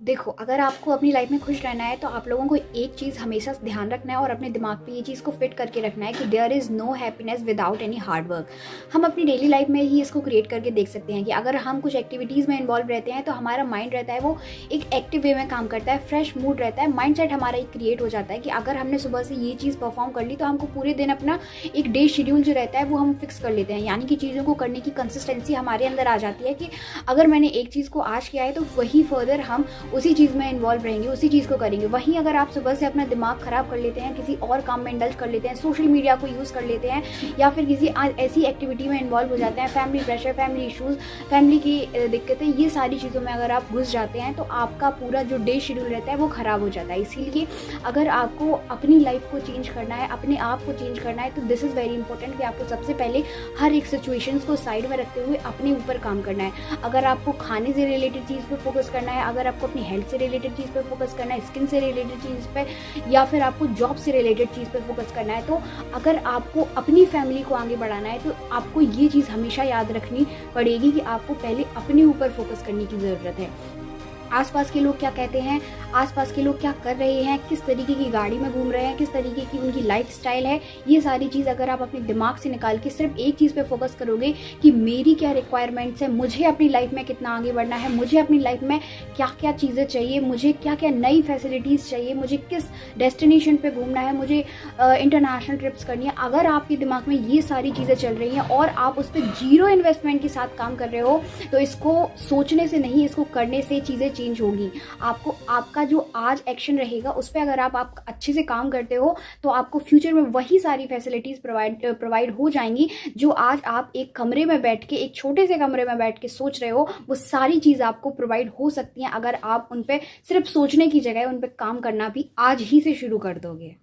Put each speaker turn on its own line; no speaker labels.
देखो, अगर आपको अपनी लाइफ में खुश रहना है तो आप लोगों को एक चीज़ हमेशा ध्यान रखना है और अपने दिमाग पे ये चीज़ को फिट करके रखना है कि there is no happiness without any hard work. हम अपनी डेली लाइफ में ही इसको क्रिएट करके देख सकते हैं कि अगर हम कुछ एक्टिविटीज़ में इन्वॉल्व रहते हैं तो हमारा माइंड रहता है वो एक एक्टिव वे में काम करता है, फ्रेश मूड रहता है, माइंड सेट हमारा एक क्रिएट हो जाता है कि अगर हमने सुबह से ये चीज़ परफॉर्म कर ली तो हमको पूरे दिन अपना एक डे शेड्यूल जो रहता है वो हम फिक्स कर लेते हैं। यानी कि चीज़ों को करने की कंसिस्टेंसी हमारे अंदर आ जाती है कि अगर मैंने एक चीज़ को आज किया है तो वही फर्दर हम उसी चीज़ में इन्वॉल्व रहेंगे, उसी चीज़ को करेंगे। वहीं अगर आप सुबह से अपना दिमाग ख़राब कर लेते हैं, किसी और काम में इंडल्ज कर लेते हैं, सोशल मीडिया को यूज़ कर लेते हैं या फिर किसी ऐसी एक्टिविटी में इन्वॉल्व हो जाते हैं, family pressure, family issues, family की दिक्कतें, ये सारी चीज़ों में अगर आप घुस जाते हैं तो आपका पूरा जो डे शेड्यूल रहता है वो ख़राब हो जाता है। इसीलिए अगर आपको अपनी लाइफ को चेंज करना है, अपने आप को चेंज करना है तो दिस इज़ वेरी इंपॉर्टेंट कि आपको सबसे पहले हर एक सिचुएशंस को साइड में रखते हुए अपने ऊपर काम करना है। अगर आपको खाने से रिलेटेड चीज़ पे फोकस करना है, अगर आपको अपनी हेल्थ से रिलेटेड चीज़ पे फोकस करना है, स्किन से रिलेटेड चीज़ पे, या फिर आपको जॉब से रिलेटेड चीज़ पे फोकस करना है, तो अगर आपको अपनी फैमिली को आगे बढ़ाना है तो आपको ये चीज़ हमेशा याद रखनी पड़ेगी कि आपको पहले अपने ऊपर फोकस करने की ज़रूरत है। आसपास के लोग क्या कहते हैं, आसपास के लोग क्या कर रहे हैं, किस तरीके की गाड़ी में घूम रहे हैं, किस तरीके की उनकी लाइफस्टाइल है, ये सारी चीज़ अगर आप अपने दिमाग से निकाल के सिर्फ एक चीज़ पे फोकस करोगे कि मेरी क्या रिक्वायरमेंट्स है, मुझे अपनी लाइफ में कितना आगे बढ़ना है, मुझे अपनी लाइफ में क्या क्या चीज़ें चाहिए, मुझे क्या क्या नई फैसिलिटीज़ चाहिए, मुझे किस डेस्टिनेशन पर घूमना है, मुझे इंटरनेशनल ट्रिप्स करनी है, अगर आपके दिमाग में ये सारी चीज़ें चल रही हैं और आप उस पर जीरो इन्वेस्टमेंट के साथ काम कर रहे हो तो इसको सोचने से नहीं, इसको करने से चीज़ें चेंज होगी। आपको आपका जो आज एक्शन रहेगा उस पे अगर आप अच्छे से काम करते हो तो आपको फ्यूचर में वही सारी फैसिलिटीज़ प्रोवाइड हो जाएंगी जो आज आप एक कमरे में बैठ के, एक छोटे से कमरे में बैठ के सोच रहे हो, वो सारी चीज़ आपको प्रोवाइड हो सकती हैं अगर आप उन पे सिर्फ सोचने की जगह उन पे काम करना भी आज ही से शुरू कर दोगे।